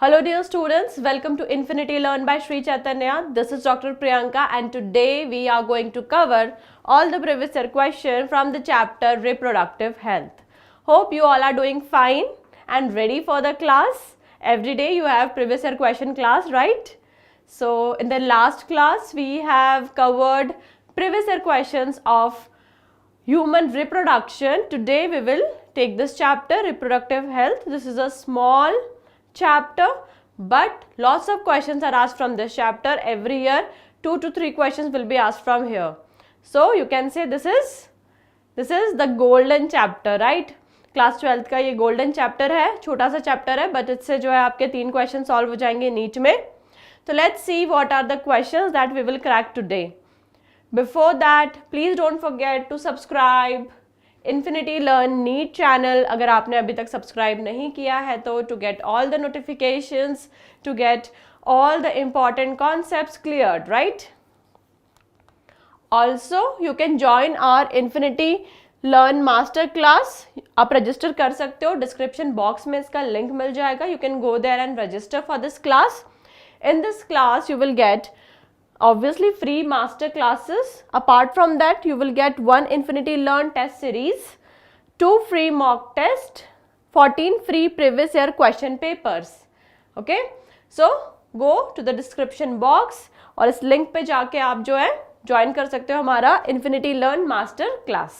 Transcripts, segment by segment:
Hello dear students, welcome to Infinity Learn by Sri Chaitanya. This is Dr. Priyanka and today we are going to cover all the previous year questions from the chapter Reproductive Health. Hope you all are doing fine and ready for the class. Every day you have previous year question class, right? So in the last class we have covered previous year questions of human reproduction. Today we will take this chapter Reproductive Health. This is a small chapter but lots of questions are asked from this chapter every year. 2 to 3 questions will be asked from here. So you can say this is the golden chapter, right? Class 12th का ये golden chapter है, छोटा सा chapter है but इससे जो है आपके 3 क्वेश्चन सॉल्व हो जाएंगे नीट में. तो let's see what are the questions that we will crack today. Before that please don't forget to subscribe Infinity Learn NEET channel. अगर आपने अभी तक सब्सक्राइब नहीं किया है तो to get all the notifications, to get all the important concepts cleared, right? Also you can join our Infinity Learn master class. आप register कर सकते हो, डिस्क्रिप्शन बॉक्स में इसका लिंक मिल जाएगा. You can go there and register for this class. In this class you will get obviously free master classes. Apart from that you will get 1 Infinity Learn test series, 2 free mock test, 14 free previous year question papers. Okay, so go to the description box और इस link पे जाके आप जो है join कर सकते हो हमारा Infinity Learn master class.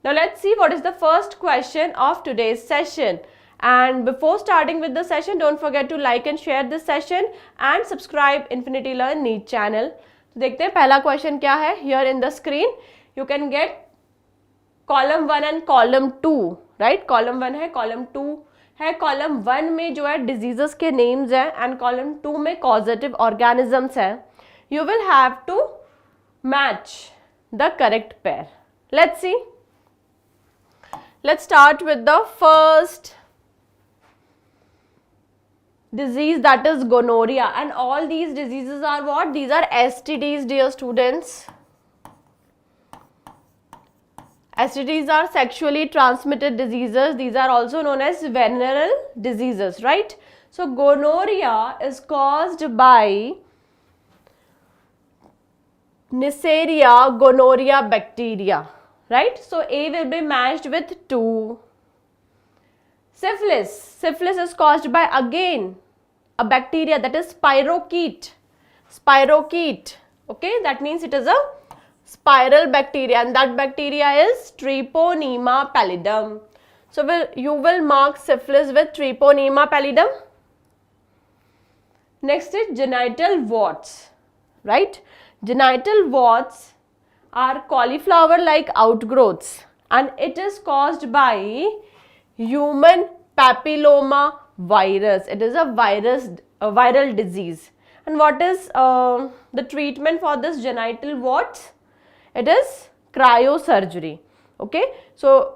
Now let's see what is the first question of today's session. And before starting with the session, don't forget to like and share this session and subscribe Infinity Learn NEET channel. तो देखते हैं पहला question क्या है. Here in the screen you can get column 1 and column 2, right? column 1 है, column 2 है. column 1 में जो है diseases के names हैं and column 2 में causative organisms हैं. You will have to match the correct pair. Let's see. Let's start with the first disease, that is gonorrhea, and all these diseases are what? These are STDs, dear students. STDs are sexually transmitted diseases. These are also known as venereal diseases, right? So gonorrhea is caused by Neisseria gonorrhea bacteria, right? So A will be matched with 2. Syphilis is caused by again a bacteria, that is spirochete. Okay, that means it is a spiral bacteria and that bacteria is Treponema pallidum. So you will mark syphilis with Treponema pallidum. Next is genital warts, right? Genital warts are cauliflower like outgrowths and it is caused by human papilloma virus. It is a viral disease. And what is the treatment for this genital warts? It is cryosurgery. Okay, so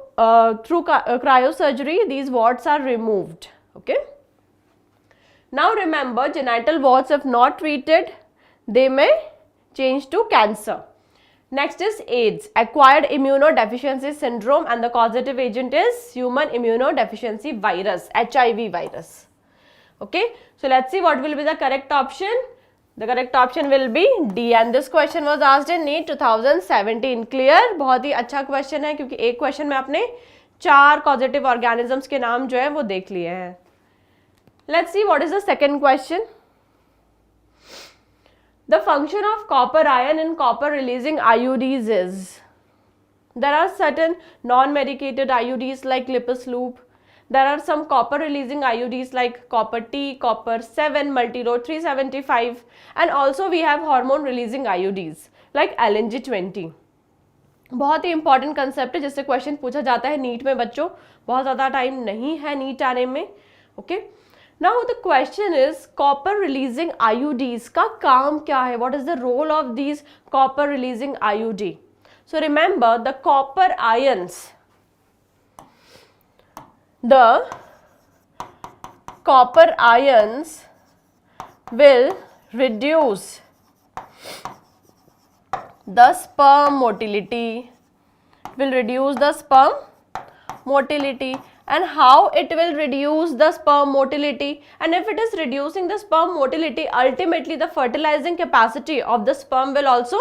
through cryosurgery these warts are removed. Okay, now remember, genital warts if not treated they may change to cancer. Next is AIDS, acquired immunodeficiency syndrome, and the causative agent is human immunodeficiency virus, HIV virus. Okay, so let's see what will be the correct option. The correct option will be D and this question was asked in NEET 2017. Clear? बहुत ही अच्छा question है क्योंकि एक question में आपने 4 causative organisms के नाम जो है वो देख लिए हैं. Let's see what is the second question. The function of copper ion in copper releasing IUDs is, there are certain non-medicated IUDs like Lippis loop. There are some copper releasing IUDs like copper T, copper 7, multirode 375, and also we have hormone releasing IUDs like LNG20. बहुत ही important concept है जिससे question पूछा जाता है NEET में बच्चों. बहुत ज़्यादा टाइम नहीं है नीट आने में. Okay, now the question is copper releasing IUDs का काम क्या है? What is the role of these copper releasing IUD? So remember, the copper ions will reduce the sperm motility, and how it will reduce the sperm motility. And if it is reducing the sperm motility, ultimately the fertilizing capacity of the sperm will also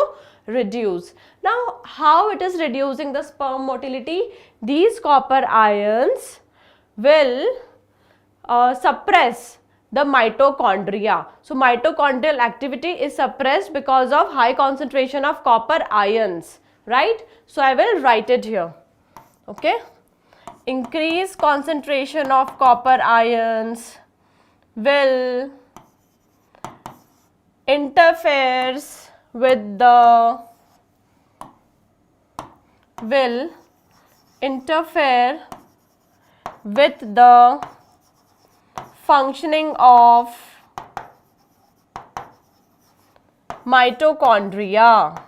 reduce. Now, how it is reducing the sperm motility? These copper ions will suppress the mitochondria. So, mitochondrial activity is suppressed because of high concentration of copper ions, right? So, I will write it here, okay? Increased concentration of copper ions will interferes with the functioning of mitochondria.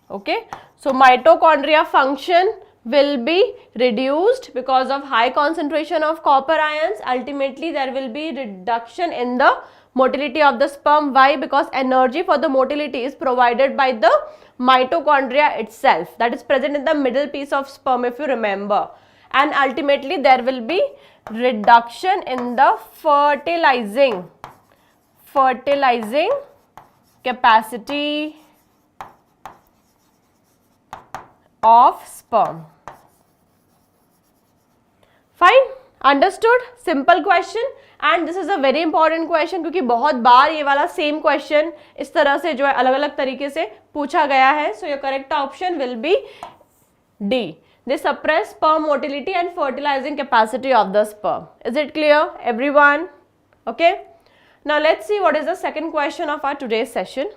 Okay, so mitochondria function will be reduced because of high concentration of copper ions. Ultimately, there will be reduction in the motility of the sperm. Why? Because energy for the motility is provided by the mitochondria itself, that is present in the middle piece of sperm, if you remember. And ultimately, there will be reduction in the fertilizing capacity of sperm. Fine, understood? Simple question, and this is a very important question क्योंकि बहुत बार ये वाला same question इस तरह से जो है अलग अलग तरीके से पूछा गया है. So your correct option will be D. They suppress sperm motility and fertilizing capacity of the sperm. Is it clear, everyone? Okay. Now let's see what is the second question of our today's session.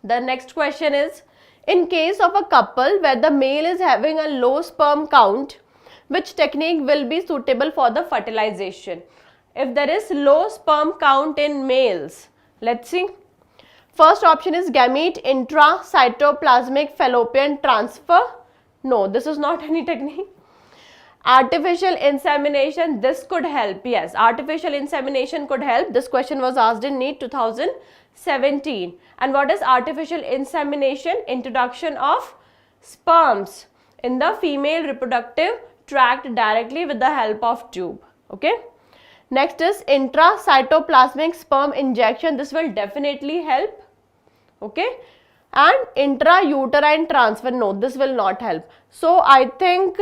The next question is, in case of a couple where the male is having a low sperm count, which technique will be suitable for the fertilization? If there is low sperm count in males, let's see. First option is gamete intracytoplasmic fallopian transfer. No, this is not any technique. Artificial insemination, this could help. Yes, artificial insemination could help. This question was asked in NEET 2017. And what is artificial insemination? Introduction of sperms in the female reproductive tract directly with the help of tube. Okay. Next is intracytoplasmic sperm injection. This will definitely help. Okay. And intrauterine transfer. No, this will not help. So I think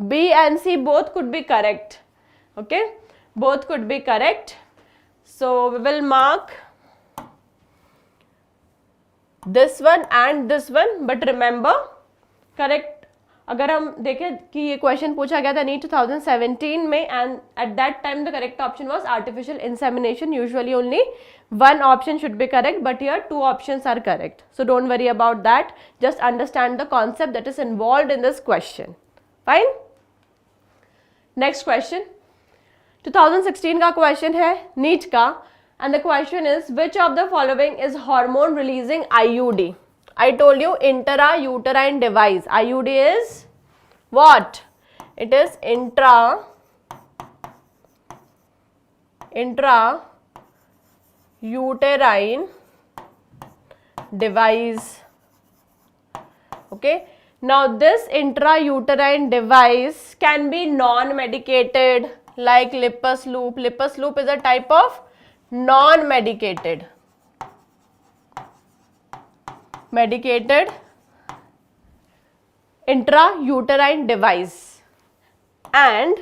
B and C both could be correct. Okay. Both could be correct. So we will mark this one and this one, but remember correct. अगर हम देखें कि ये question पूछा गया था NEET 2017 में, and at that time the correct option was artificial insemination. Usually only one option should be correct, but here two options are correct. So don't worry about that. Just understand the concept that is involved in this question. Fine. Next question. 2016 का question है NEET का, and the question is, which of the following is hormone releasing IUD? I told you intrauterine device. IUD is what? It is intrauterine device. Okay. Now this intrauterine device can be non-medicated like Lippus loop. Lippus loop is a type of non-medicated. Medicated intrauterine device, and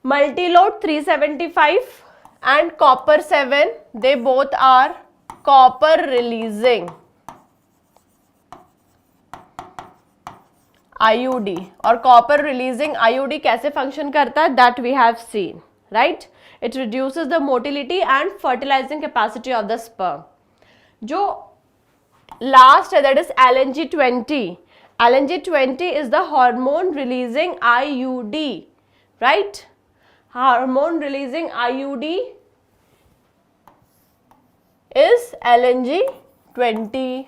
multilode 375 and copper 7, they both are copper releasing IUD. और copper releasing IUD कैसे function करता है, that we have seen, right? It reduces the motility and fertilizing capacity of the sperm. जो last that is LNG20. LNG20 is the hormone releasing IUD, right? Hormone releasing IUD is LNG20,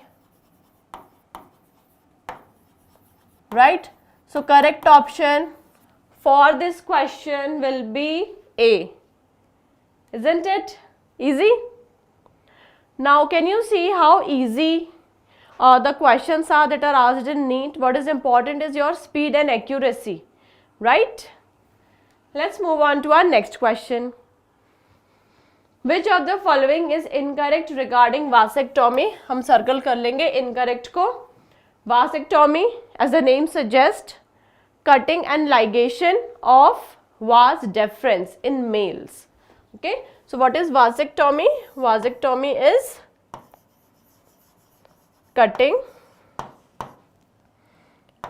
right? So correct option for this question will be A. Isn't it easy? Now can you see how easy the questions are that are asked in NEET? What is important is your speed and accuracy, right? Let's move on to our next question. Which of the following is incorrect regarding vasectomy? हम circle कर लेंगे incorrect को. Vasectomy, as the name suggests, cutting and ligation of vas deferens in males. Okay, so what is vasectomy? Vasectomy is cutting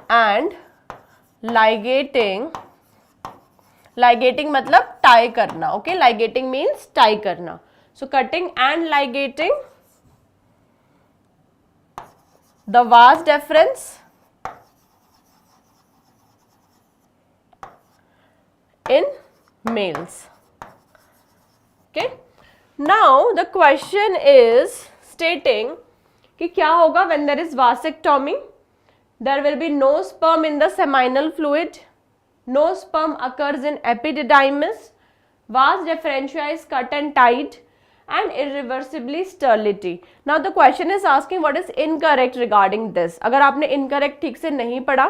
and ligating. Ligating मतलब tie करना. Okay, ligating means tie करना. So cutting and ligating the vas deferens in males. Okay, now the question is stating कि क्या होगा when there is vasectomy? There will be no sperm in the seminal fluid. No sperm occurs in epididymis, vas deferentia is cut and tied, and irreversibly sterility. Now the question is asking what is incorrect regarding this. अगर आपने incorrect ठीक से नहीं पढ़ा,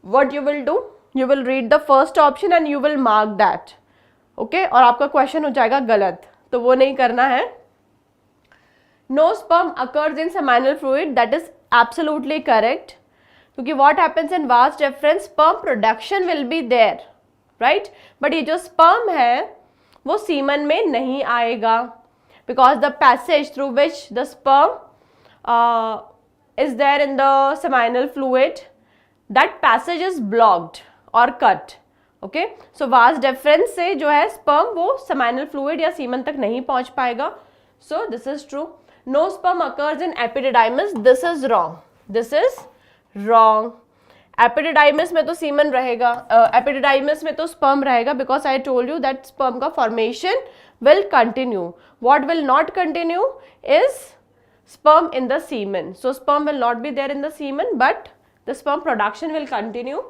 what you will do? You will read the first option and you will mark that. Okay? और आपका question हो जाएगा गलत, तो वो नहीं करना है. No sperm occurs in seminal fluid, that is absolutely correct. क्योंकि what happens in vas deferens, sperm production will be there, right? But ये जो sperm है वो semen में नहीं आएगा because the passage through which the sperm is there in the seminal fluid, that passage is blocked or cut. Okay, so vas deferens से जो है sperm वो seminal fluid या semen तक नहीं पहुंच पाएगा. So this is true. No sperm occurs in epididymis. This is wrong. This is wrong. Epididymis में तो semen रहेगा, epididymis में तो sperm रहेगा because I told you that sperm का formation will continue. What will not continue is sperm in the semen. So sperm will not be there in the semen, but the sperm production will continue.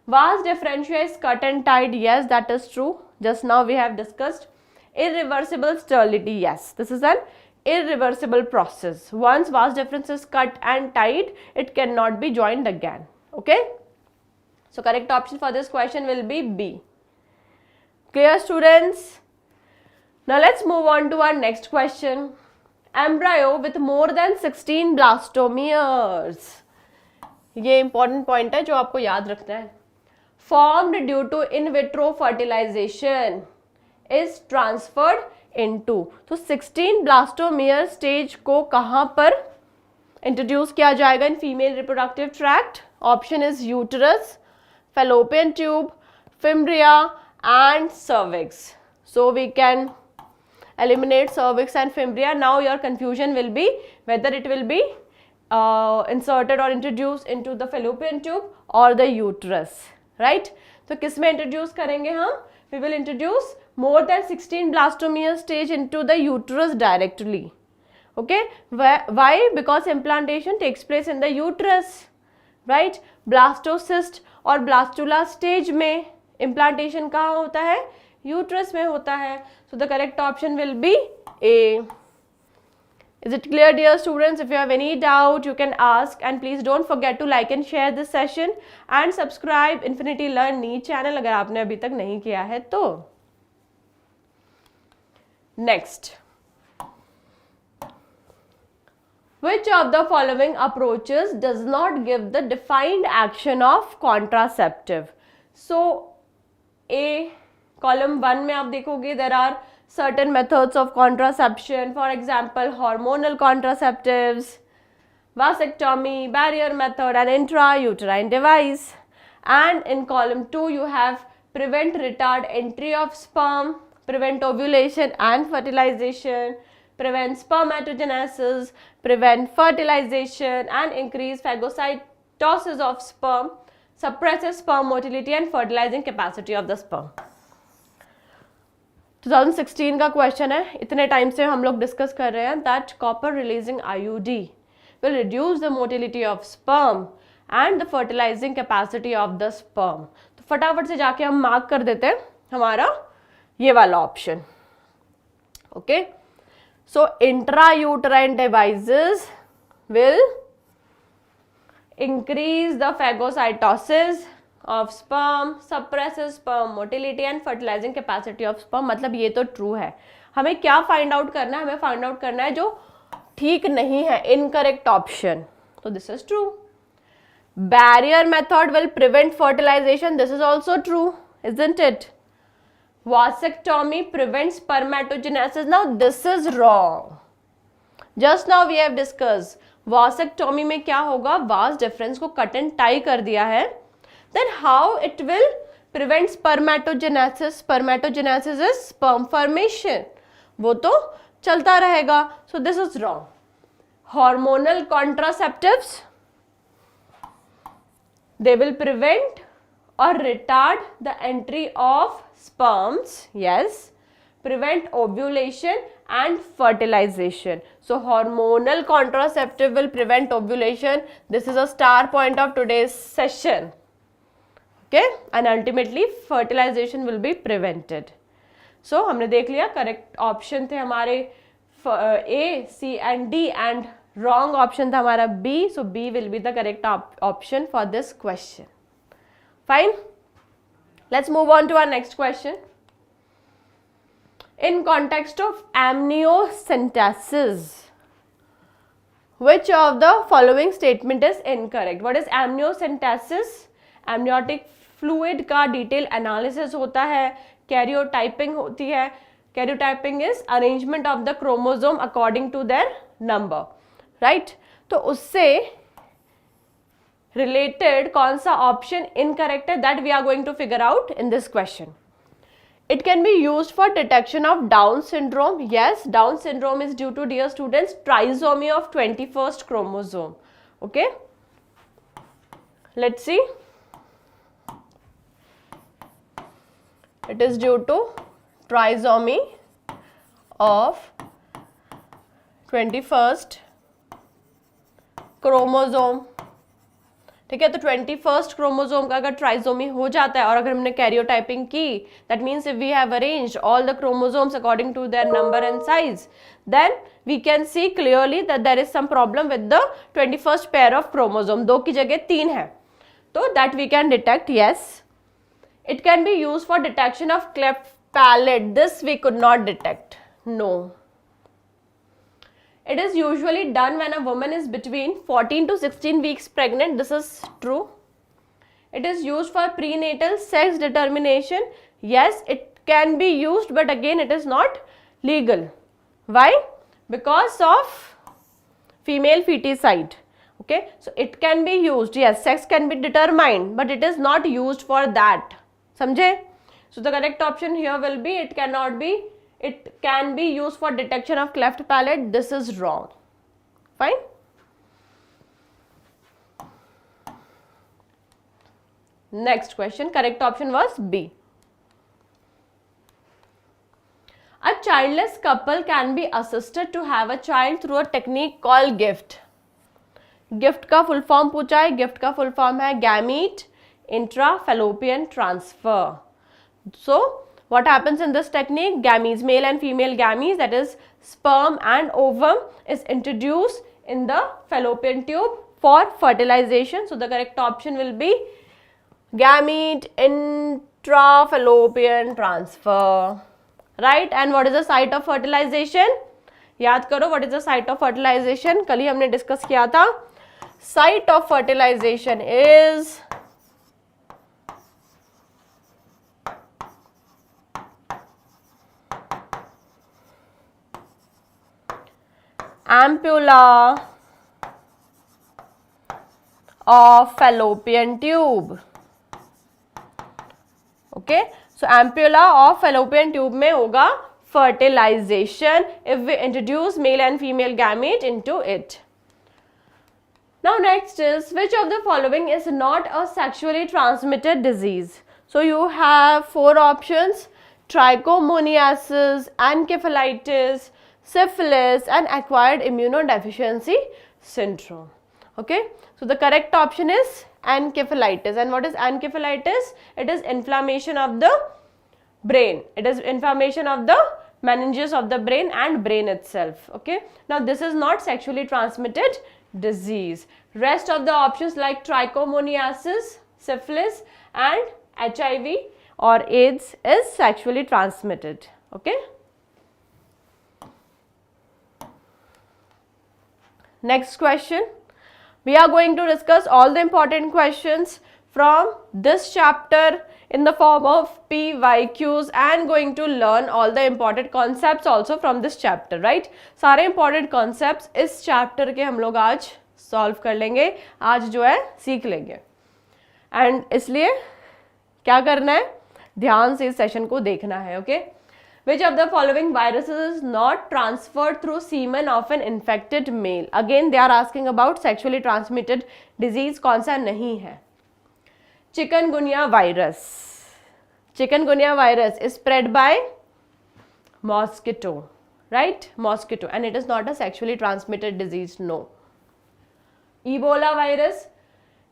Vas deferentia is cut and tied. Yes, that is true. Just now we have discussed. Irreversible sterility. Yes, this is an irreversible process. Once vas deferens is cut and tied, it cannot be joined again. Okay, so correct option for this question will be B. Clear, students? Now let's move on to our next question. Embryo with more than 16 blastomeres. ये important point है जो आपको याद रखना है. Formed due to in vitro fertilization is transferred into. तो 16 blastomere stage को कहाँ पर introduce किया जाएगा in female reproductive tract? Option is uterus, fallopian tube, fimbria and cervix. So we can eliminate cervix and fimbria. Now your confusion will be whether it will be inserted or introduced into the fallopian tube or the uterus, right? तो किस में introduce करेंगे हम? We will introduce more than 16 blastomere stage into the uterus directly. Okay, why? Because implantation takes place in the uterus, right? Blastocyst और blastula stage में implantation कहाँ होता है? Uterus में होता है. So the correct option will be A. Is it clear, dear students? If you have any doubt, you can ask, and please don't forget to like and share this session and subscribe Infinity Learn NEET channel अगर आपने अभी तक नहीं किया है तो. Next, which of the following approaches does not give the defined action of contraceptive? So A, column 1 में आप देखोगे there are certain methods of contraception, for example hormonal contraceptives, vasectomy, barrier method and intrauterine device. And in column 2 you have prevent retard entry of sperm, prevent ovulation and fertilization, prevent spermatogenesis, prevent fertilization and increase phagocytosis of sperm, suppresses sperm motility and fertilizing capacity of the sperm. 2016 का question है, इतने time से हम लोग discuss कर रहे हैं that copper releasing IUD will reduce the motility of sperm and the fertilizing capacity of the sperm. तो फटाफट से जाके हम मार्क कर देते हैं हमारा ये वाला option. Okay, So intrauterine devices will increase the phagocytosis of sperm, suppresses sperm motility and fertilizing capacity of sperm. मतलब ये तो ट्रू है. हमें क्या फाइंड आउट करना है? हमें फाइंड आउट करना है जो ठीक नहीं है, इनकरेक्ट ऑप्शन. तो this is true. Barrier method will prevent fertilization. This is also true, isn't it? Vasectomy prevents spermatogenesis. Now this is wrong. Just now we have discussed. Vasectomy में क्या होगा? Vas difference को cut and tie कर दिया है. Then how it will prevent spermatogenesis? Spermatogenesis is sperm formation. वो तो चलता रहेगा. So this is wrong. Hormonal contraceptives, they will prevent or retard the entry of sperms. Yes, prevent ovulation and fertilization. So hormonal contraceptive will prevent ovulation. This is a star point of today's session. Okay, and ultimately fertilization will be prevented. So हमने देख लिया correct option थे हमारे A, C and D and wrong option था हमारा B. So B will be the correct option for this question. Fine. Let's move on to our next question. In context of amniocentesis, which of the following statement is incorrect? What is amniocentesis? Amniotic fluid का detail analysis होता है, karyotyping होती है. Karyotyping is arrangement of the chromosome according to their number. Right तो उससे related कौन सा option incorrect है? That we are going to figure out in this question. It can be used for detection of Down syndrome. Yes, Down syndrome is due to, dear students, trisomy of 21st chromosome. Okay, let's see. It is due to trisomy of 21st chromosome. ठीक है, तो 21st chromosome का अगर trisomy हो जाता है और अगर हमने कैरियोटाइपिंग की, that means if we have arranged all the chromosomes according to their number and size, then we can see clearly that there is some problem with the 21st pair of chromosome. 2 की जगह 3 है, तो that we can detect. Yes, it can be use for detection of cleft palate. This we could not detect. No. It is usually done when a woman is between 14 to 16 weeks pregnant. This is true. It is used for prenatal sex determination. Yes, it can be used, but again it is not legal. Why? Because of female feticide. Okay, so it can be used. Yes, sex can be determined, but it is not used for that. समझे? So the correct option here will be it cannot be. It can be used for detection of cleft palate. This is wrong. Fine. Next question. Correct option was B. A childless couple can be assisted to have a child through a technique called gift. Gift का full form पूछा है. Gift का full form है gamete intrafallopian transfer. So what happens in this technique? Gametes, male and female gametes, that is sperm and ovum, is introduced in the fallopian tube for fertilization. So the correct option will be gamete intrafallopian transfer. Right? And what is the site of fertilization? याद करो, what is the site of fertilization? कल ही हमने discuss किया था. Site of fertilization is ampulla of fallopian tube. Okay, so ampulla of fallopian tube में होगा fertilization if we introduce male and female gamete into it. Now next is, which of the following is not a sexually transmitted disease? So you have 4 options: trichomoniasis, encephalitis, syphilis and acquired immunodeficiency syndrome. Okay, so the correct option is encephalitis. And what is encephalitis? It is inflammation of the brain. It is inflammation of the meninges of the brain and brain itself. Okay, now this is not sexually transmitted disease. Rest of the options like trichomoniasis, syphilis and HIV or AIDS is sexually transmitted. Okay. Next question. We are going to discuss all the important questions from this chapter in the form of PYQs and going to learn all the important concepts also from this chapter, right? सारे important concepts इस chapter के हम लोग आज solve कर लेंगे, आज जो है सीख लेंगे. And इसलिए क्या करना है, ध्यान से इस सेशन को देखना है. Okay? Which of the following viruses is not transferred through semen of an infected male? Again they are asking about sexually transmitted disease. कौन सा नहीं है? Chikungunya virus. Chikungunya virus is spread by mosquito, right? Mosquito, and it is not a sexually transmitted disease. No. Ebola virus,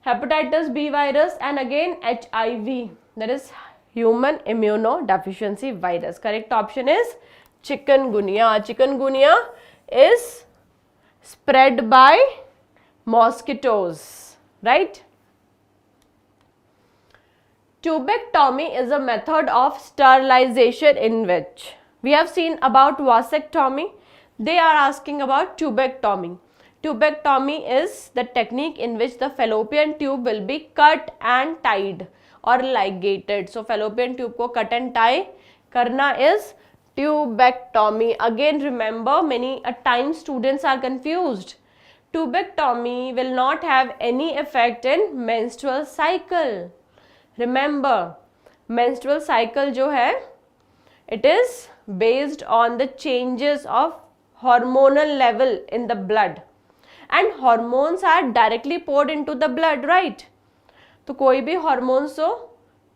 hepatitis B virus, and again HIV. That is human immunodeficiency virus. Correct option is chikungunya. Chikungunya is spread by mosquitoes, right? Tubectomy is a method of sterilization in which we have seen about vasectomy. They are asking about tubectomy. Tubectomy is the technique in which the fallopian tube will be cut and tied or ligated. So fallopian tube को cut and tie करना is tubectomy. Again remember, many a time students are confused. Tubectomy will not have any effect in menstrual cycle. Remember, menstrual cycle जो है, it is based on the changes of hormonal level in the blood, and hormones are directly poured into the blood, right? तो कोई भी hormones हो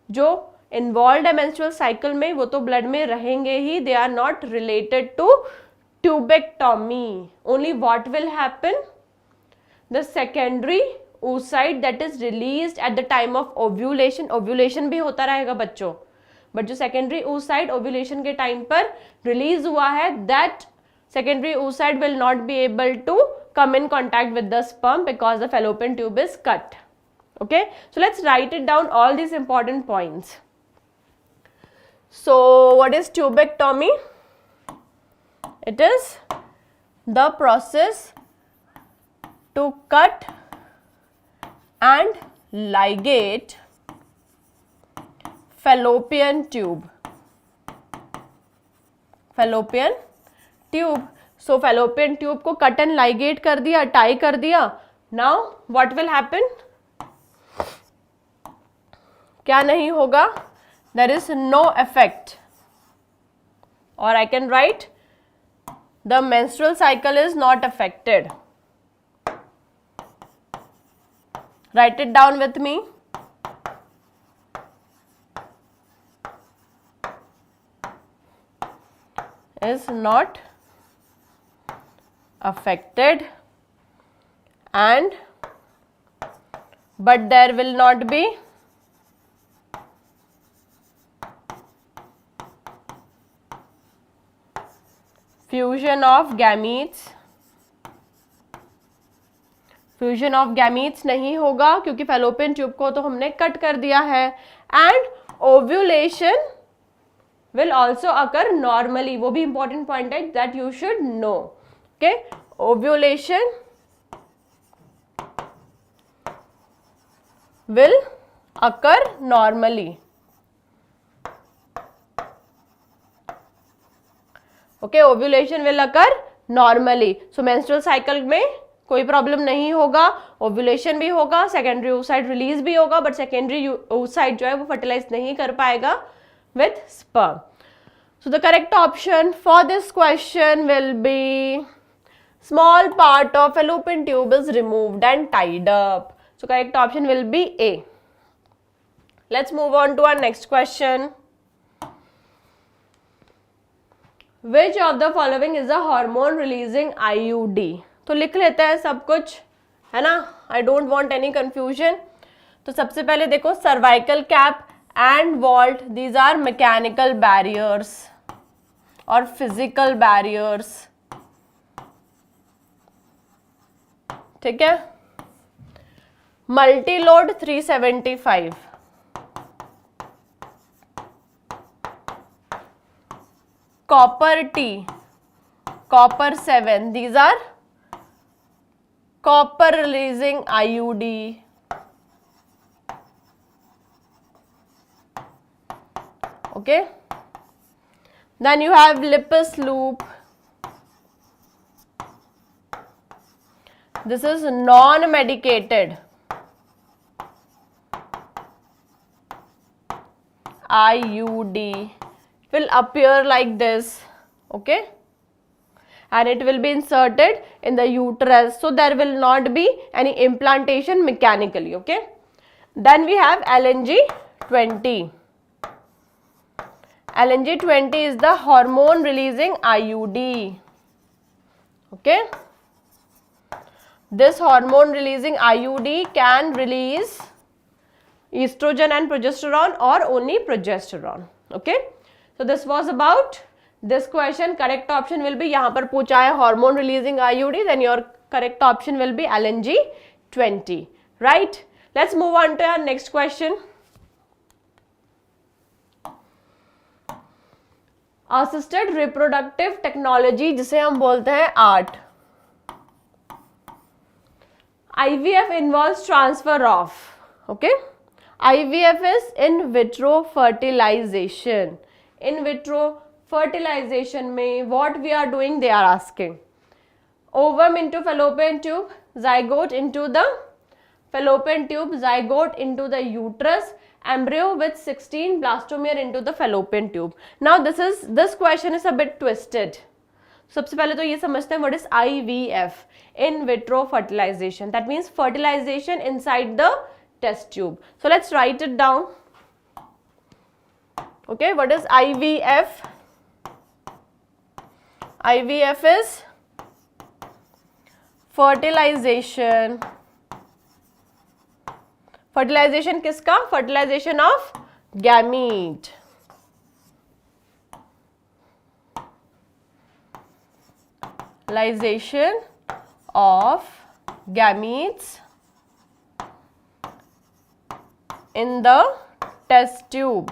जो involve है menstrual cycle में, वो तो ब्लड में रहेंगे ही. They are not related to tubectomy. Only what will happen, the secondary oocyte that is released at the time of ovulation. Ovulation भी होता रहेगा बच्चों, बट जो सेकेंडरी oocyte ओव्यूलेशन के टाइम पर रिलीज हुआ है, that secondary oocyte will not be able to come in contact with the sperm because the fallopian tube is cut. Okay, so let's write it down, all these important points. So what is tubectomy? It is the process to cut and ligate fallopian tube. Fallopian tube. So fallopian tube को cut and ligate कर दिया, tie कर दिया. Now what will happen? क्या नहीं होगा? There is no effect, or I can write the menstrual cycle is not affected. Write it down with me. Is not affected, and but there will not be fusion of gametes. Fusion of gametes नहीं होगा क्योंकि fallopian tube को तो हमने cut कर दिया है. And ovulation will also occur normally. वो भी इंपॉर्टेंट पॉइंट है that you should know. Okay, ovulation will occur normally. Okay, ovulation will occur normally. So menstrual cycle में कोई प्रॉब्लम नहीं होगा, ओव्यूलेशन भी होगा, सेकेंडरी oocyte रिलीज भी होगा, बट सेकेंडरी oocyte जो है वो फर्टिलाइज नहीं कर पाएगा with sperm. So the correct option for this question will B small part of fallopian tube is removed and tied up. So correct option will be A. Let's move on to our next question. Which of the following is a hormone releasing IUD? तो लिख लेते हैं सब कुछ, है ना. I don't want any confusion. तो सबसे पहले देखो, cervical cap and vault, these are mechanical barriers. or physical barriers. ठीक है. Multi-load 375. Copper T, copper 7. These are copper releasing IUD. Okay. Then you have Lippis loop. This is non-medicated IUD. Will appear like this, okay, and it will be inserted in the uterus, so there will not be any implantation mechanically, okay. Then we have LNG-20. LNG-20 is the hormone releasing IUD, okay. This hormone releasing IUD can release estrogen and progesterone or only progesterone, okay. So this was about this question. Correct option will be, यहाँ पर पूछा है hormone releasing IUD, then your correct option will be LNG-20, right? Let's move on to our next question. Assisted reproductive technology, जिसे हम बोलते हैं ART. IVF involves transfer of, okay? IVF is in vitro fertilization. In vitro fertilization में what we are doing, they are asking. Ovum into fallopian tube, zygote into the fallopian tube, zygote into the uterus, embryo with 16 blastomere into the fallopian tube. Now this question is a bit twisted. सबसे पहले तो ये समझते हैं what is IVF, in vitro fertilization. That means fertilization inside the test tube. So let's write it down. Okay, what is IVF? IVF is fertilization. Fertilization किसका? Fertilization of gamete. Fertilization of gametes in the test tube.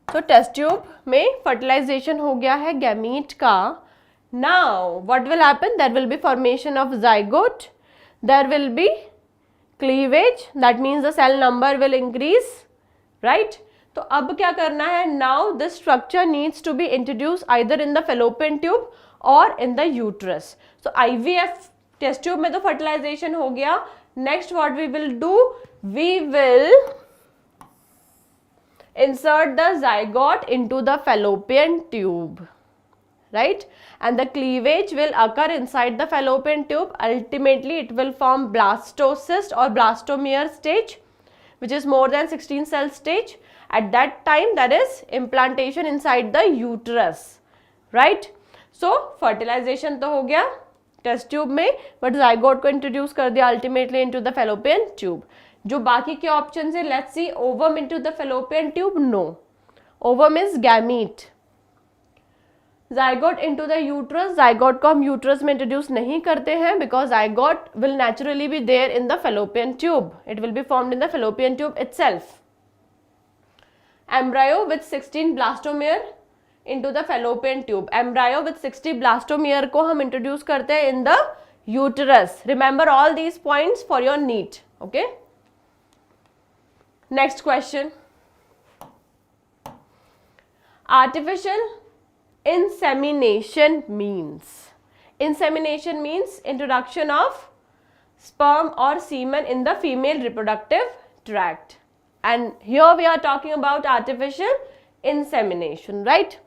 तो test tube में fertilization हो गया है gamete का. Now what will happen, there will be formation of zygote, there will be cleavage, that means the cell number will increase, right. तो अब क्या करना है, now this structure needs to be introduce either in the fallopian tube और in the uterus. So IVF test tube में तो fertilization हो गया. Next what we will do, we will insert the zygote into the fallopian tube, right, and the cleavage will occur inside the fallopian tube. Ultimately it will form blastocyst or blastomere stage, which is more than 16 cell stage. At that time there is implantation inside the uterus, right. So fertilization तो हो गया test tube में, but zygote को introduce कर दिया ultimately into the fallopian tube. जो बाकी के ऑप्शन है, let's see, ovum into the fallopian tube, no, ovum is gamete. Zygote into the uterus, zygote को हम यूट्रस में इंट्रोड्यूस नहीं करते हैं because zygote will naturally be there in the fallopian tube, it will be formed in the fallopian tube itself. Embryo with 16 blastomere into the fallopian tube, embryo with 60 blastomere को हम introduce करते हैं in the uterus. Remember all these points for your NEET, okay. Next question. Artificial insemination means. Insemination means introduction of sperm or semen in the female reproductive tract. And here we are talking about artificial insemination, right?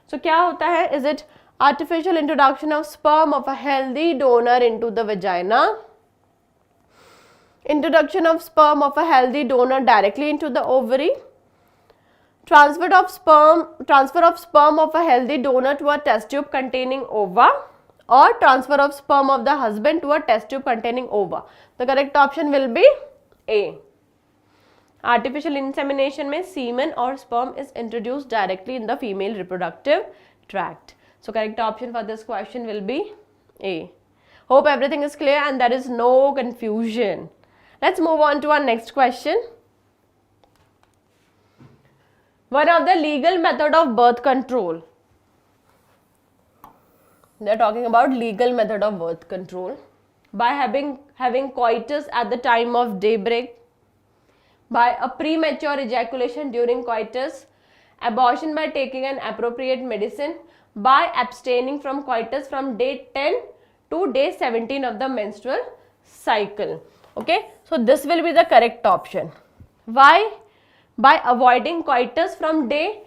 So क्या होता है? Is it artificial introduction of sperm of a healthy donor into the vagina? Introduction of sperm of a healthy donor directly into the ovary, transfer of sperm of a healthy donor to a test tube containing ova, or transfer of sperm of the husband to a test tube containing ova. The correct option will be A. Artificial insemination में सीमेन और sperm is introduced directly in the female reproductive tract. So correct option for this question will be A. Hope everything is clear and there is no confusion. Let's move on to our next question. One of the legal method of birth control. They are talking about legal method of birth control. By having coitus at the time of daybreak, by a premature ejaculation during coitus, abortion by taking an appropriate medicine, by abstaining from coitus from day 10 to day 17 of the menstrual cycle. Okay, so this will be the correct option. Why? By avoiding coitus from day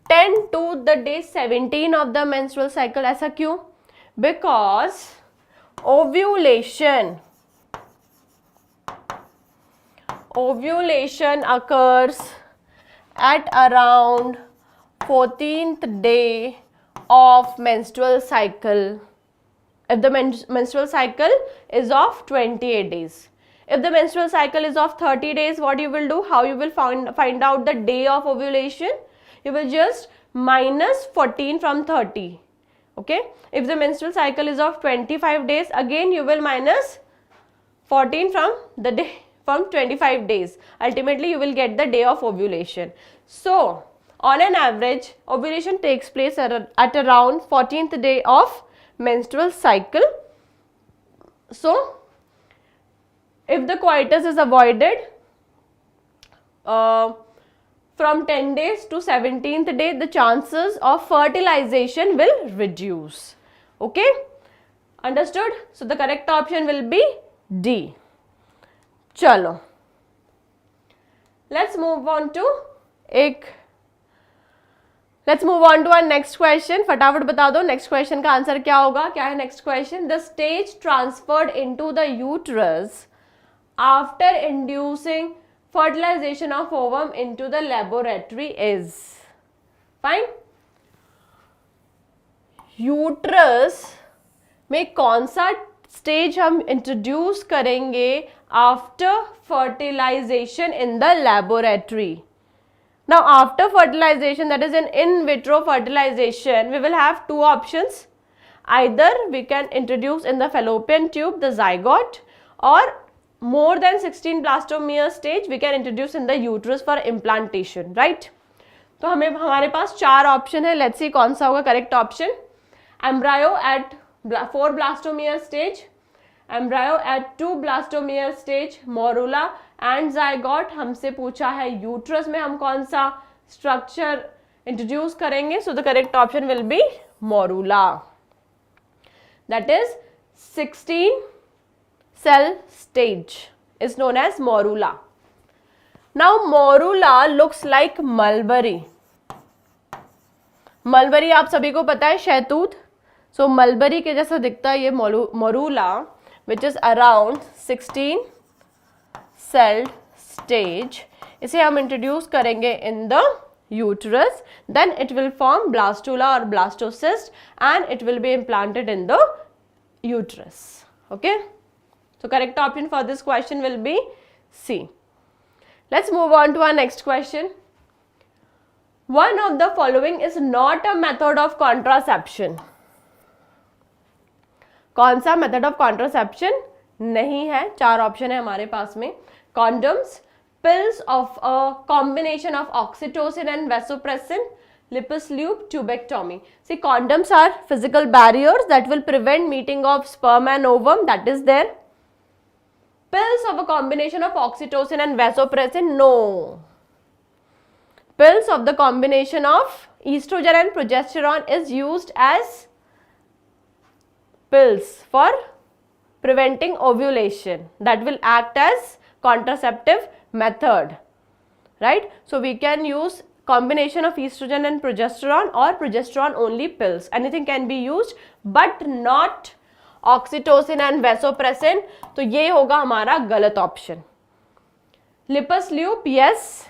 10 to the day 17 of the menstrual cycle. ऐसा क्यों? Because ovulation occurs at around 14th day of menstrual cycle. If the menstrual cycle is of 28 days. If the menstrual cycle is of 30 days, what you will do? How you will find out the day of ovulation? You will just minus 14 from 30. Okay. If the menstrual cycle is of 25 days, again you will minus 14 from the day from 25 days. Ultimately, you will get the day of ovulation. So, on an average, ovulation takes place at around 14th day of menstrual cycle. So, if the coitus is avoided from 10 days to 17th day, the chances of fertilization will reduce. Okay? Understood? So, the correct option will be D. चलो, let's move on to our next question. फटाफट बता दो next question का answer क्या होगा. क्या है next question? The stage transferred into the uterus after inducing fertilization of ovum into the laboratory is. Fine. Uterus में कौन सा स्टेज हम इंट्रोड्यूस करेंगे after fertilization in the laboratory. Now after fertilization, that is in vitro fertilization, we will have two options. Either we can introduce in the fallopian tube the zygote, or more than 16 blastomere stage we can introduce in the uterus for implantation, right? तो हमारे पास चार option है. Let's सी कौन सा होगा correct option. Embryo at 4 blastomere stage, embryo at 2 blastomere stage, morula and zygote. हमसे पूछा है यूट्रस में हम कौन सा स्ट्रक्चर इंट्रोड्यूस करेंगे. सो the correct option will B morula. That is 16 cell stage is known as morula. Now morula looks like mulberry. mulberry आप सभी को पता है शहतूत. सो मलबरी के जैसा दिखता है ये morula, which is around 16 celled stage. इसे हम इंट्रोड्यूस करेंगे in the uterus. Then it will form blastula और blastocyst and it will be implanted in the uterus. Okay, so correct option for this question will be C. Let's move on to our next question. One of the following is not a method of contraception. कौन सा method of contraception नहीं है? चार option है हमारे पास में. Condoms, pills of a combination of oxytocin and vasopressin, lippus lube, tubectomy. See, condoms are physical barriers that will prevent meeting of sperm and ovum, that is there. Pills of a combination of oxytocin and vasopressin, no. Pills of the combination of estrogen and progesterone is used as pills for preventing ovulation, that will act as contraceptive method, right? So we can use combination of estrogen and progesterone or progesterone only pills. Anything can be used but not oxytocin and vasopressin. तो ये होगा हमारा गलत option. Lippus lube, yes,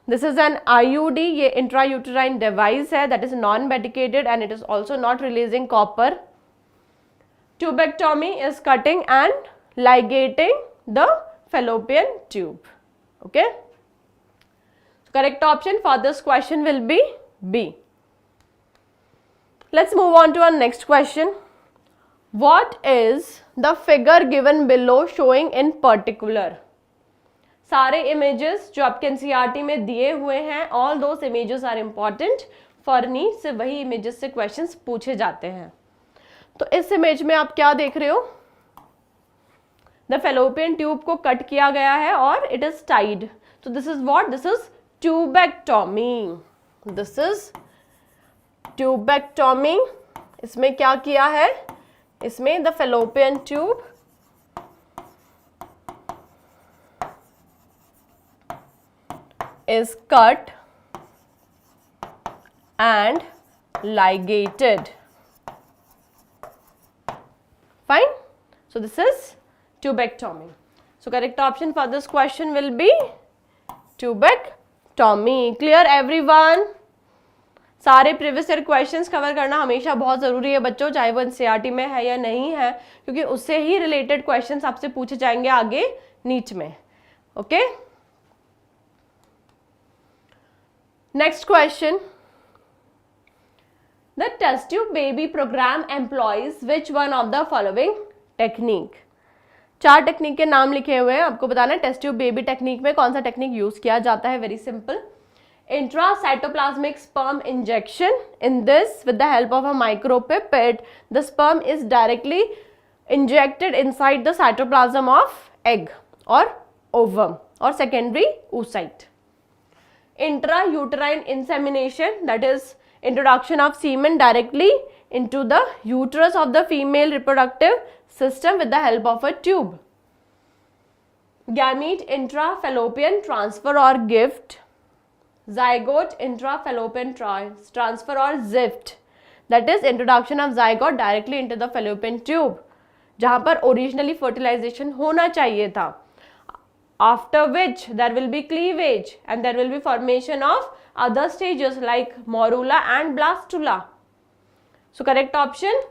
this is an IUD, ये intrauterine device है, that is non-medicated and it is also not releasing copper. Tubectomy is cutting and ligating the fallopian tube. Okay. Correct option for this question will be B. Let's move on to our next question. What is the figure given below showing in particular? सारे images जो आपके NCERT में दिए हुए हैं, all those images are important for NEET से वही images से questions पूछे जाते हैं. तो इस image में आप क्या देख रहे हो? The fallopian tube को कट किया गया है और it is tied. So this is what? This is tubectomy. This is tubectomy. इसमें क्या किया है? इसमें the fallopian tube is cut and ligated. Fine. So this is tubectomy. So correct option for this question will be tubectomy. Clear everyone? सारे previous year questions cover करना हमेशा बहुत ज़रूरी है बच्चों, चाहे वो एनसीईआरटी में है या नहीं है, क्योंकि उससे ही रिलेटेड क्वेश्चंस आपसे पूछे जाएंगे आगे नीट में. Okay, next question. The test tube baby programme employs which one of the following technique. 4 technique के नाम लिखे हुए हैं, आपको बताना है टेस्ट ट्यूब बेबी टेक्निक में कौन सा टेक्निक यूज किया जाता है. Very simple. Intracytoplasmic sperm injection. In this, with the help of a micropipette, the sperm is directly injected inside the cytoplasm of egg or ovum or secondary oocyte. Intrauterine insemination, that is introduction of semen directly into the uterus of the female reproductive system with the help of a tube. Gamete intrafallopian transfer or gift. Zygote intrafallopian transfer or ZIFT, that is introduction of zygote directly into the fallopian tube, जहाँ पर originally fertilization होना चाहिए था. After which there will be cleavage and there will be formation of other stages like morula and blastula. So correct option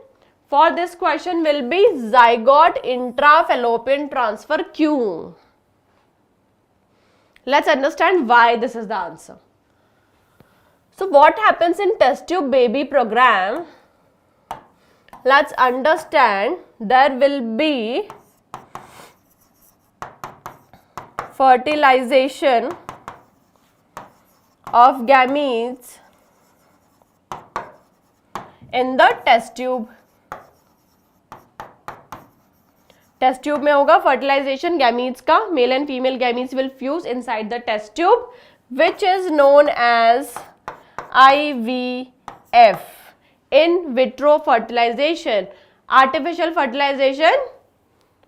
for this question will be zygote intrafallopian transfer Q. Let's understand why this is the answer. So what happens in test tube baby program? Let's understand. There will be fertilization of gametes in the test tube. Test tube में होगा fertilization gametes का. Male and female gametes will fuse inside the test tube which is known as IVF, in vitro fertilization. Artificial fertilization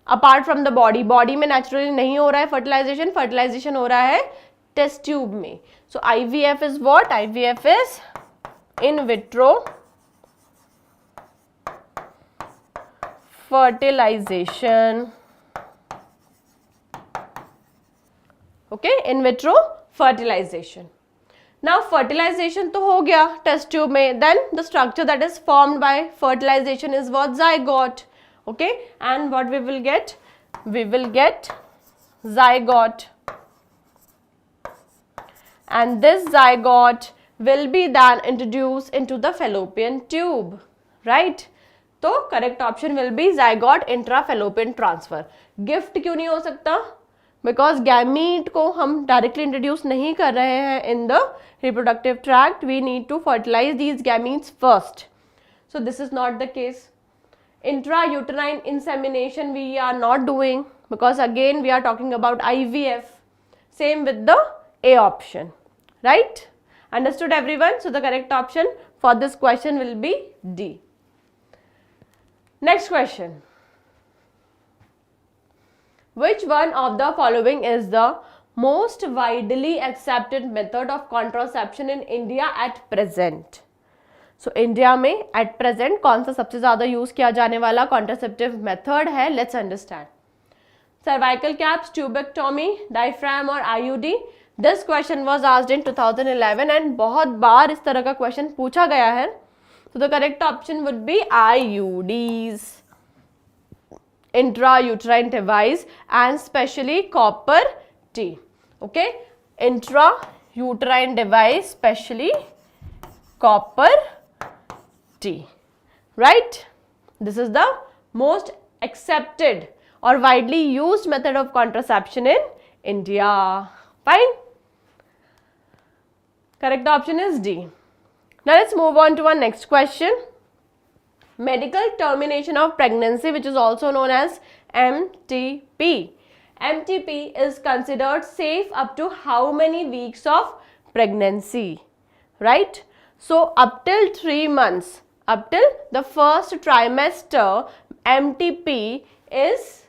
apart from the body, body में naturally नहीं हो रहा है fertilisation, fertilisation हो रहा है टेस्ट ट्यूब में. सो IVF is what? IVF is in vitro fertilization. Okay, in vitro fertilization. Now fertilization तो हो गया टेस्ट ट्यूब में. Then the structure that is formed by fertilization is what? Zygote. Okay, and what we will get? We will get zygote, and this zygote will be then introduced into the fallopian tube, right? तो correct option will B zygote intrafallopian transfer. Gift क्यों नहीं हो सकता? Because gamete को हम directly introduce नहीं कर रहे हैं in the reproductive tract. We need to fertilize these gametes first. So this is not the case. Intrauterine insemination we are not doing because again we are talking about IVF. Same with the A option, right? Understood everyone? So the correct option for this question will be D. Next question. Which one of the following is the most widely accepted method of contraception in India at present? So India में at present कौन सा सबसे ज़्यादा use किया जाने वाला contraceptive method है? Let's understand. Cervical caps, tubectomy, diaphragm और IUD. This question was asked in 2011 and बहुत बार इस तरह का question पूछा गया है. So the correct option would be IUDs, intrauterine device, and specially copper T. Okay, intrauterine uterine device, especially copper T, right? This is the most accepted or widely used method of contraception in India. Fine. Correct option is D. Now let's move on to our next question. Medical termination of pregnancy, which is also known as MTP. MTP is considered safe up to how many weeks of pregnancy, right? So up till 3 months, up till the first trimester, MTP is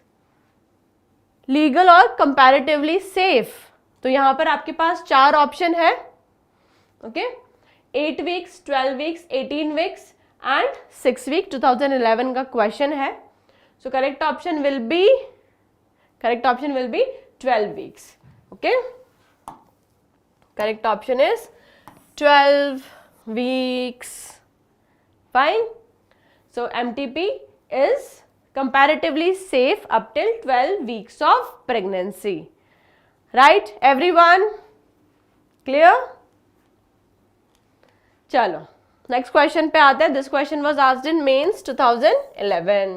legal और comparatively safe. तो यहाँ पर आपके पास 4 option है. Okay, 8 weeks, 12 weeks, 18 weeks and 6 week. 2011 का question है. So correct option will be 12 weeks. Okay, correct option is 12 weeks. Fine. So MTP is comparatively safe up till 12 weeks of pregnancy. Right, everyone? Clear? चलो next question पे आते हैं. This question was asked in mains 2011.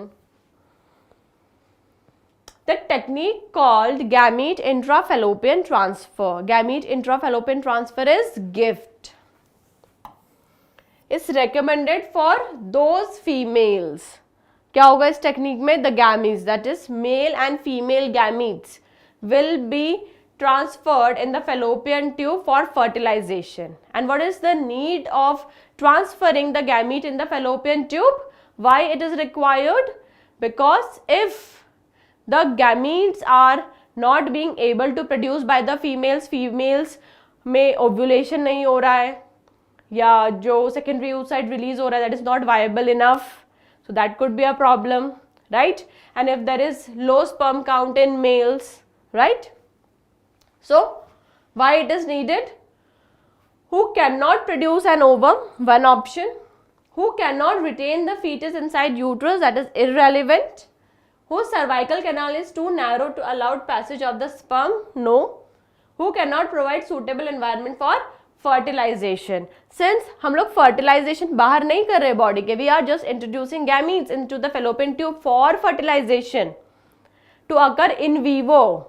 The technique called gamete intrafallopian transfer. Gamete intrafallopian transfer is gift. Is recommended for those females. क्या होगा इस technique में? The gametes, that is male and female gametes, will be transferred in the fallopian tube for fertilization. And what is the need of transferring the gamete in the fallopian tube? Why it is required? Because if the gametes are not being able to produce by the females में ovulation नहीं हो रहा है, या जो secondary oocyte release हो रहा है that is not viable enough. So that could be a problem, right? And if there is low sperm count in males, right? So why it is needed? Who cannot produce an ovum? One option. Who cannot retain the fetus inside uterus? That is irrelevant. Whose cervical canal is too narrow to allow passage of the sperm? No. Who cannot provide suitable environment for fertilization? Since हम लोग fertilization बाहर नहीं कर रहे body के, we are just introducing gametes into the fallopian tube for fertilization to occur in vivo,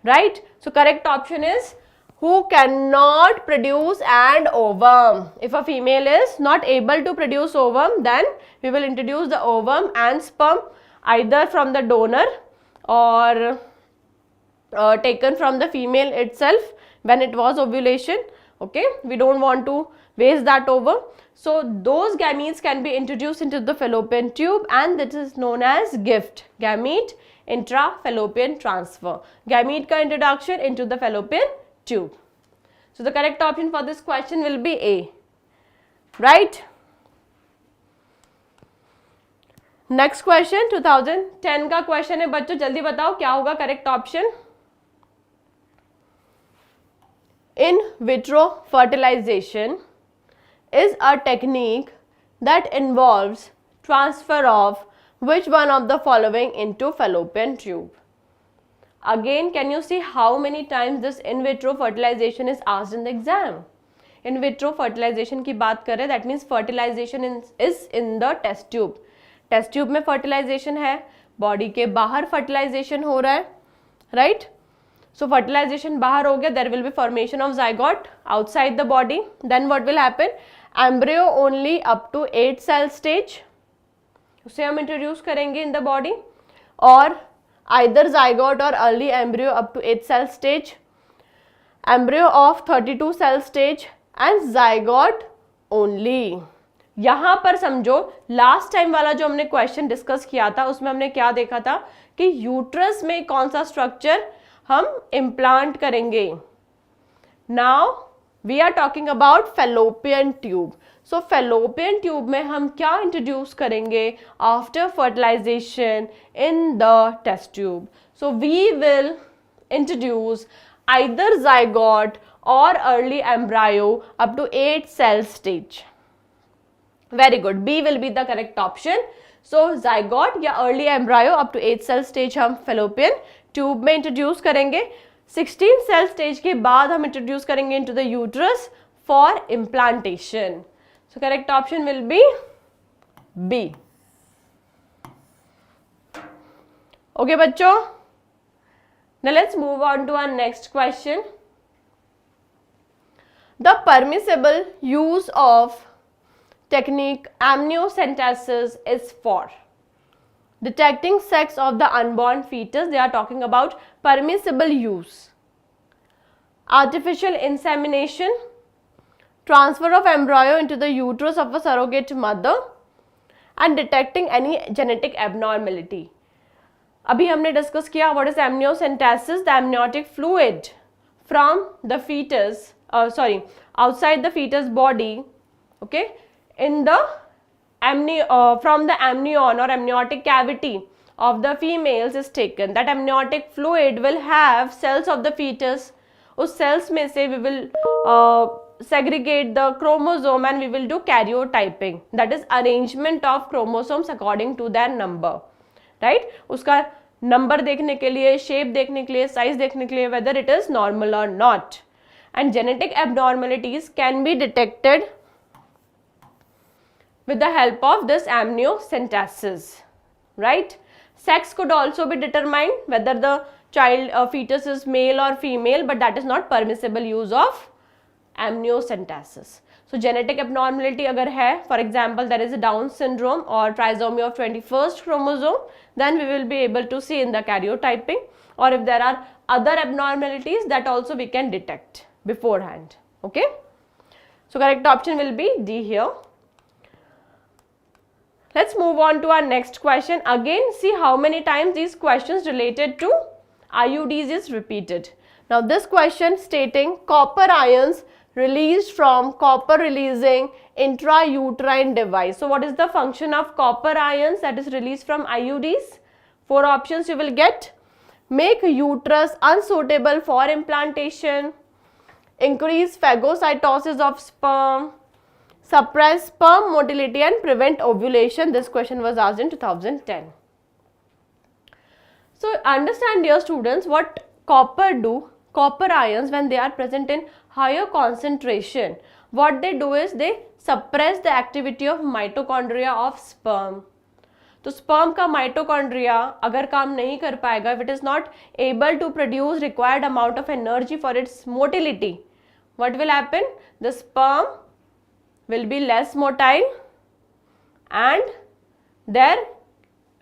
right? So correct option is who cannot produce an ovum. If a female is not able to produce ovum, then we will introduce the ovum and sperm either from the donor or taken from the female itself when it was ovulation. Okay, we don't want to waste that ovum. So those gametes can be introduced into the fallopian tube, and this is known as gift, gamete intrafallopian transfer, gamete ka introduction into the fallopian tube. So the correct option for this question will be A, right? Next question 2010 का question है बच्चों, जल्दी बताओ क्या होगा correct option. In vitro fertilization is a technique that involves transfer of which one of the following into fallopian tube? Again, can you see how many times this in vitro fertilization is asked in the exam? In vitro fertilization की बात करें, that means fertilization is in the test tube. Test tube में fertilization है, body के बाहर fertilization हो रहा है, right? So fertilization बाहर हो गया, there will be formation of zygote outside the body. Then what will happen? Embryo only up to 8 cell stage, उसे हम introduce करेंगे in the body, और either zygote or early embryo up to 8 cell stage, embryo of 32 cell stage and zygote only. यहाँ पर समझो last time वाला जो हमने क्वेश्चन डिस्कस किया था उसमें हमने क्या देखा था कि यूट्रस में कौन सा स्ट्रक्चर हम इम्प्लांट करेंगे. Now we are talking about fallopian tube. So fallopian tube में हम क्या इंट्रोड्यूस करेंगे after fertilization in the test tube? So we will introduce either zygote or early embryo up to 8 cell stage. Very good. B will be the correct option. So zygote या early embryo up to 8 cell stage हम fallopian tube में introduce करेंगे. 16 cell stage के बाद हम introduce करेंगे into the uterus for implantation. So correct option will be B. Okay बच्चों, now let's move on to our next question. The permissible use of technique amniocentesis is for detecting sex of the unborn fetus. They are talking about permissible use. Artificial insemination, transfer of embryo into the uterus of a surrogate mother, and detecting any genetic abnormality. अभी हमने discuss किया what is amniocentesis, the amniotic fluid from the fetus, outside the fetus body, okay, in the from the amnion or amniotic cavity of the females is taken. That amniotic fluid will have cells of the fetus. उस cells में से we will segregate the chromosome and we will do karyotyping, that is arrangement of chromosomes according to their number. Right, उसका number देखने के लिए, shape देखने के लिए, साइज देखने के लिए, वेदर इट इज नॉर्मल और not. And genetic abnormalities can be detected with the help of this amniocentesis, right? Sex could also be determined, whether the child fetus is male or female, but that is not permissible use of amniocentesis. So genetic abnormality अगर है, for example there is a Down syndrome or trisomy of 21st chromosome, then we will be able to see in the karyotyping, or if there are other abnormalities that also we can detect beforehand. Okay, so correct option will be D here. Let's move on to our next question. Again, see how many times these questions related to IUDs is repeated. Now this question stating copper ions released from copper releasing intrauterine device. So what is the function of copper ions that is released from IUDs? 4 options you will get. Make uterus unsuitable for implantation, increase phagocytosis of sperm, suppress sperm motility and prevent ovulation. This question was asked in 2010. So understand, dear students, what copper do. Copper ions, when they are present in higher concentration, what they do is they suppress the activity of mitochondria of sperm. तो sperm का mitochondria अगर काम नहीं कर पाएगा, if it is not able to produce required amount of energy for its motility, what will happen? The sperm will be less motile and their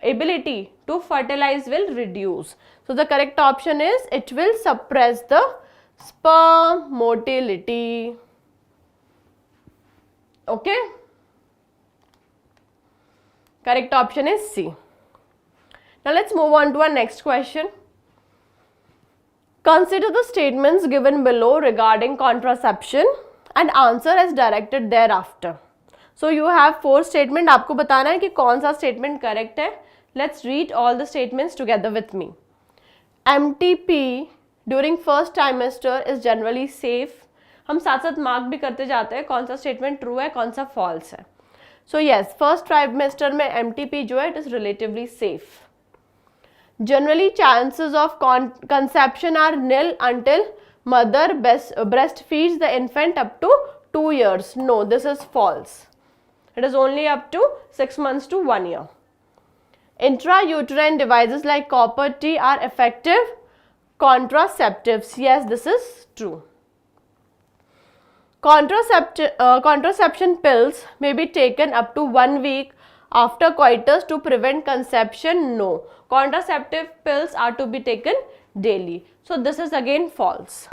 ability to fertilize will reduce. So the correct option is it will suppress the sperm motility. Okay, correct option is C. Now let's move on to our next question. Consider the statements given below regarding contraception and answer as directed thereafter. So you have 4 statements. आपको बताना है कि कौन सा statement correct है. Let's read all the statements together with me. MTP during first trimester is generally safe. हम साथ साथ मार्क भी करते जाते हैं कौन सा स्टेटमेंट ट्रू है, कौन सा फॉल्स है. सो यस, फर्स्ट ट्राइमेस्टर में MTP जो है it is relatively safe. Generally chances of conception are nil until mother breastfeeds the infant up to 2 years. No, this is false. It is only up to 6 months to 1 year. Intrauterine devices like copper T are effective contraceptives. Yes, this is true. Contraception pills may be taken up to 1 week after coitus to prevent conception. No, contraceptive pills are to be taken daily. So this is again false.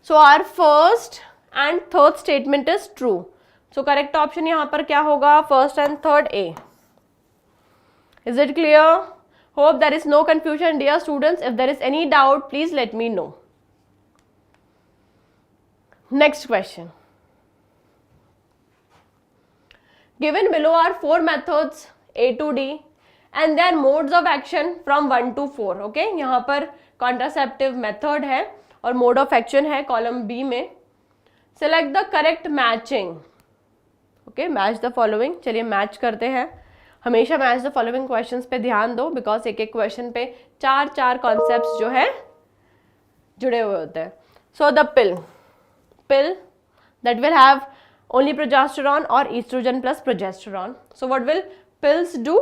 So our first and third statement is true. So correct option यहाँ पर क्या होगा? First and third A. Is it clear? Hope there is no confusion, dear students. If there is any doubt, please let me know. Next question. Given below are 4 methods A to D and their modes of action from 1 to 4. Okay, यहाँ पर contraceptive method है और mode of action है column B में. Select the correct matching. Okay, match the following. चलिए match करते हैं. हमेशा मैच द फॉलोइंग क्वेश्चंस पे ध्यान दो, बिकॉज एक एक क्वेश्चन पे 4 कॉन्सेप्ट्स जो है जुड़े हुए होते हैं. So the pill that will have only progesterone or estrogen plus progesterone. So what will pills do?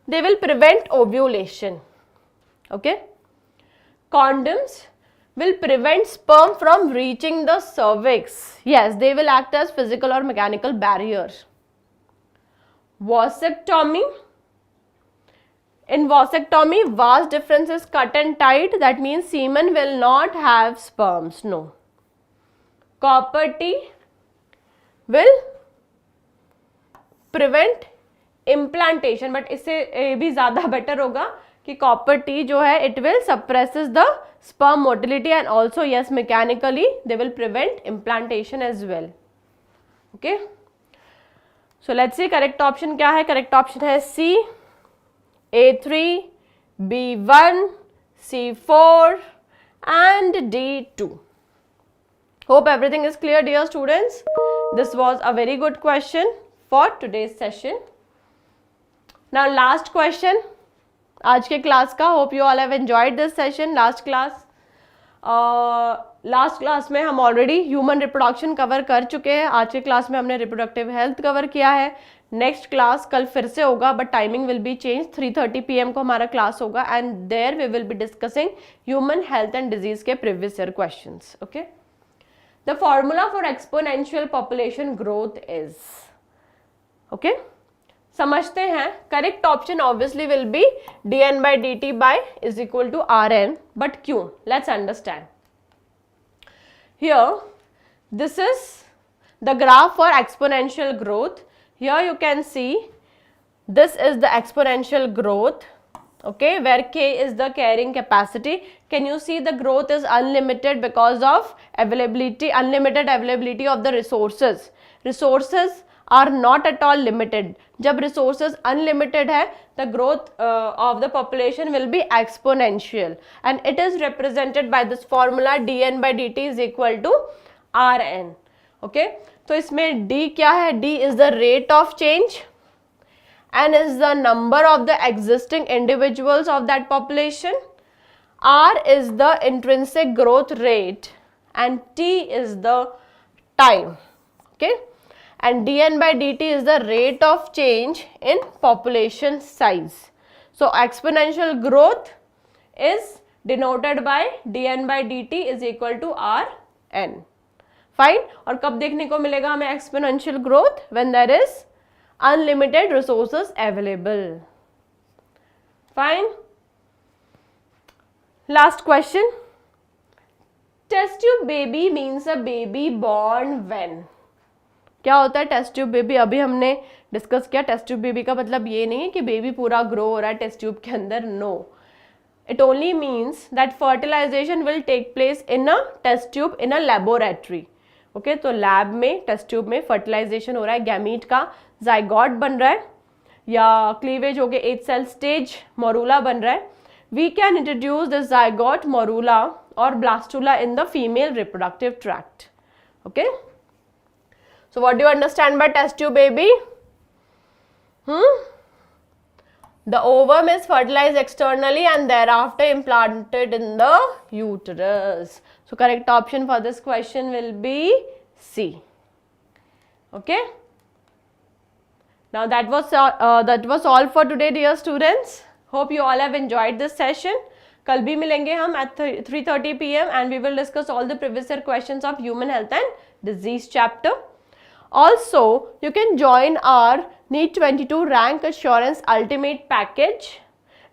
They will prevent ovulation. Okay. Condoms will prevent sperm from reaching the cervix. Yes, they will act as physical or mechanical barriers. Vasectomy. In vasectomy, vas difference is cut and tight. That means semen will not have sperms. No. Copper T will prevent implantation, but इससे भी ज़्यादा better होगा कि copper T जो है it will suppresses the sperm motility and also yes mechanically they will prevent implantation as well. Okay. So let's see correct option क्या है. Correct option है C, A3, B1, C4 and D2. Hope everything is clear, dear students. This was a very good question for today's session. Now last question आज के class का. Hope you all have enjoyed this session. Last class में हम already human reproduction cover कर चुके हैं. आज के क्लास में हमने reproductive health cover किया है. नेक्स्ट क्लास कल फिर से होगा, but timing will be change. 3:30 PM को हमारा क्लास होगा and there we will be discussing human health and disease के previous year questions. Okay. The formula for exponential population growth is. Okay, समझते हैं. Correct option obviously will be dN/dt is equal to Rn. But क्यों? Let's understand. Here this is the graph for exponential growth. Here you can see this is the exponential growth, okay, where K is the carrying capacity. Can you see the growth is unlimited because of unlimited availability of the resources. Resources are not at all limited. जब resources unlimited है, the growth of the population will be exponential and it is represented by this formula dN/dt is equal to Rn. Okay. तो इसमें D क्या है? D is the rate of change, N is the number of the existing individuals of that population, R is the intrinsic growth rate and T is the time. Okay, and dN/dt is the rate of change in population size. So exponential growth is denoted by dN/dt is equal to Rn. Fine. और कब देखने को मिलेगा हमें exponential growth? When there is unlimited resources available. Fine. Last question. Test tube baby means a baby born when. क्या होता है test tube baby? अभी हमने डिस्कस किया. टेस्ट ट्यूब बेबी का मतलब ये नहीं है कि बेबी पूरा ग्रो हो रहा है टेस्ट ट्यूब के अंदर. No, it only means that fertilization will take place in a test tube in a laboratory. Okay, तो लैब में टेस्ट ट्यूब में फर्टिलाइजेशन हो रहा है, गैमीट का जाइगोट बन रहा है या क्लीवेज हो गया 8 सेल स्टेज मोरूला बन रहा है. We can introduce this zygote, morula और blastula in the female reproductive tract. Okay, so what do you understand by test tube baby? The ovum is fertilized externally and thereafter implanted in the uterus. So correct option for this question will be C. Okay. Now that was all for today, dear students. Hope you all have enjoyed this session. कल भी मिलेंगे हम at 3:30 PM and we will discuss all the previous year questions of human health and disease chapter. Also, you can join our NEET 22 Rank Assurance Ultimate Package.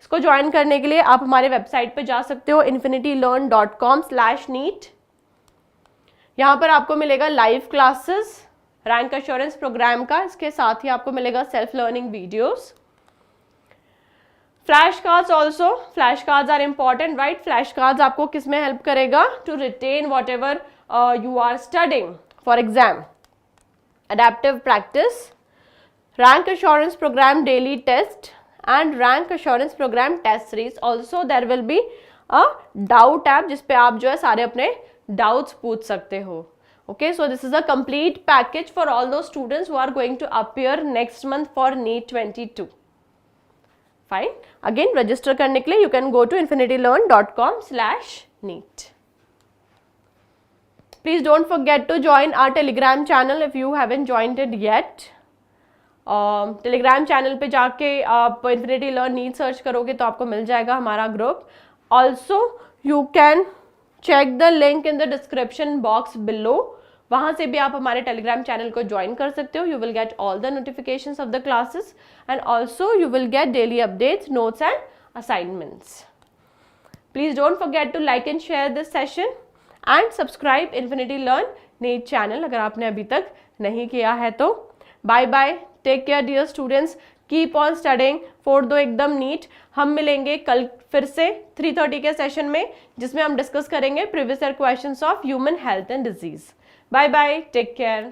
इसको join करने के लिए आप हमारे वेबसाइट पे जा सकते हो infinitylearn.com/NEET. यहाँ पर आपको मिलेगा live classes rank assurance program का. इसके साथ ही आपको मिलेगा self learning videos, flash cards also. Flash cards are important, right? Flash cards आपको किस में हेल्प करेगा? To retain whatever you are studying for exam. Adaptive practice, rank assurance program daily test and rank assurance program test series. Also there will be a doubt app जिस पे आप जो है सारे अपने doubts पूछ सकते हो. Okay, so this is a complete package for all those students who are going to appear next month for NEET 22. Fine. Again, register करने के लिए you can go to infinitylearn.com/neet. Please don't forget to join our Telegram channel if you haven't joined it yet. Telegram channel पे जाके आप Infinity Learn NEET search करोगे तो आपको मिल जाएगा हमारा group. Also, you can check the link in the description box below. वहाँ से भी आप हमारे टेलीग्राम चैनल को ज्वाइन कर सकते हो. You will get all the notifications of the classes and also you will get daily updates, notes and assignments. Please don't forget to like and share this session and subscribe Infinity Learn NEET channel अगर आपने अभी तक नहीं किया है तो. Bye bye, take care dear students, keep on studying, फोड़ दो एकदम नीट. हम मिलेंगे कल फिर से 3:30 के सेशन में जिसमें हम डिस्कस करेंगे previous year questions of human health and disease. Bye bye, take care.